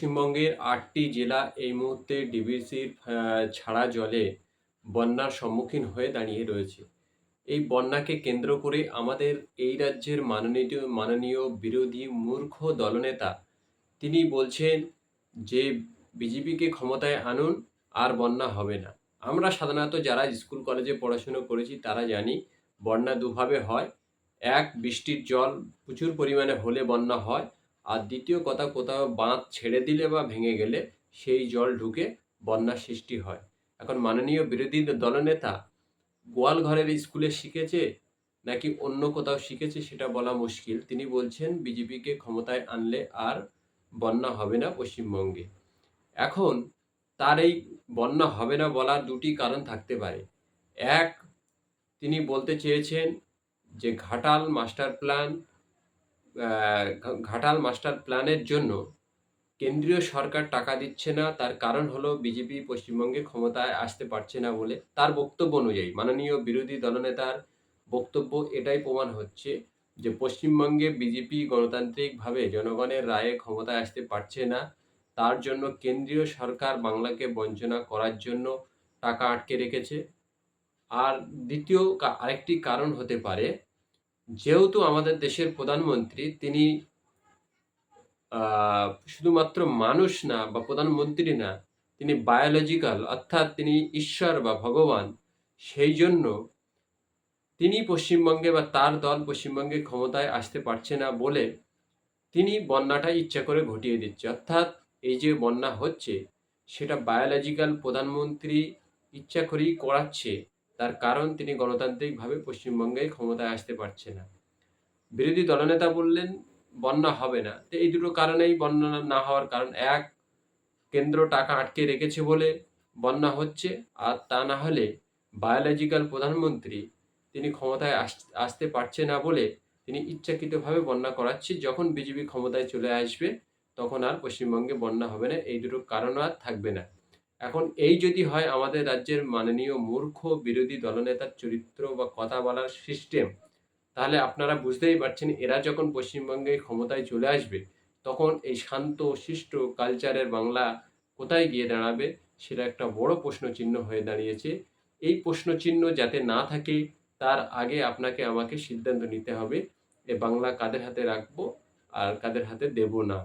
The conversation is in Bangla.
পশ্চিমবঙ্গের ৮টি জেলা এই মুহূর্তে ডিভিসির ছাড়া জলে বন্যার সম্মুখীন হয়ে দাঁড়িয়ে রয়েছে। এই বন্যাকে কেন্দ্র করে আমাদের এই রাজ্যের মাননীয় বিরোধী মূর্খ দলনেতা তিনি বলছেন যে বিজেপিকে ক্ষমতায় আনুন, আর বন্যা হবে না। আমরা সাধারণত যারা স্কুল কলেজে পড়াশুনো করেছি তারা জানি বন্যা দুভাবে হয়। এক, বৃষ্টির জল প্রচুর পরিমাণে হলে বন্যা হয়। আর দ্বিতীয় কথা, কোথাও বাঁধ ছেড়ে দিলে বা ভেঙে গেলে সেই জল ঢুকে বন্যার সৃষ্টি হয়। এখন মাননীয় বিরোধী দলনেতা গোয়ালঘরের স্কুলে শিখেছে নাকি অন্য কোথাও শিখেছে সেটা বলা মুশকিল। তিনি বলছেন বিজেপিকে ক্ষমতায় আনলে আর বন্যা হবে না পশ্চিমবঙ্গে। এখন তার এই বন্যা হবে না বলার দুটি কারণ থাকতে পারে। এক, তিনি বলতে চেয়েছেন যে ঘাটাল মাস্টার প্ল্যানের জন্য কেন্দ্রীয় সরকার টাকা দিচ্ছে না। তার কারণ হলো বিজেপি পশ্চিমবঙ্গে ক্ষমতায় আসতে পারছে না বলে। তার বক্তব্য অনুযায়ী, মাননীয় বিরোধী দলনেতার বক্তব্য এটাই প্রমাণ হচ্ছে যে পশ্চিমবঙ্গে বিজেপি গণতান্ত্রিকভাবে জনগণের রায়ে ক্ষমতায় আসতে পারছে না। তার জন্য কেন্দ্রীয় সরকার বাংলাকে বঞ্চনা করার জন্য টাকা আটকে রেখেছে। আর দ্বিতীয় আরেকটি কারণ হতে পারে, যেহেতু আমাদের দেশের প্রধানমন্ত্রী তিনি শুধুমাত্র মানুষ না বা প্রধানমন্ত্রী না, তিনি বায়োলজিক্যাল, অর্থাৎ তিনি ঈশ্বর বা ভগবান। সেই জন্য তিনি পশ্চিমবঙ্গে বা তার দল পশ্চিমবঙ্গে ক্ষমতায় আসতে পারছে না বলে তিনি বন্যাটা ইচ্ছা করে ঘটিয়ে দিচ্ছে। অর্থাৎ এই যে বন্যা হচ্ছে সেটা বায়োলজিক্যাল প্রধানমন্ত্রী ইচ্ছা করেই করাচ্ছে। তার কারণ তিনি গণতান্ত্রিকভাবে পশ্চিমবঙ্গে ক্ষমতায় আসতে পারছে না। বিরোধী দলনেতা বললেন বন্যা হবে না। তো এই দুটো কারণেই বন্যা না হওয়ার কারণ। এক, কেন্দ্র টাকা আটকে রেখেছে বলে বন্যা হচ্ছে। আর তা না হলে বায়োলজিক্যাল প্রধানমন্ত্রী তিনি ক্ষমতায় আসতে পারছে না বলে তিনি ইচ্ছাকৃতভাবে বন্যা করাচ্ছে। যখন বিজেপি ক্ষমতায় চলে আসবে তখন আর পশ্চিমবঙ্গে বন্যা হবে না। এই দুটো কারণ আর থাকবে না। এখন এই যদি হয় আমাদের রাজ্যের মাননীয় মূর্খ বিরোধী দলনেতার চরিত্র বা কথা বলার সিস্টেম, তাহলে আপনারা বুঝতেই পারছেন এরা যখন পশ্চিমবঙ্গে ক্ষমতায় চলে আসবে তখন এই শান্ত শিষ্ট কালচারের বাংলা কোথায় গিয়ে দাঁড়াবে, সেটা একটা বড় প্রশ্নচিহ্ন হয়ে দাঁড়িয়েছে। এই প্রশ্নচিহ্ন যাতে না থাকে তার আগে আপনাকে আমাকে সিদ্ধান্ত নিতে হবে এ বাংলা কাদের হাতে রাখবো আর কাদের হাতে দেব না।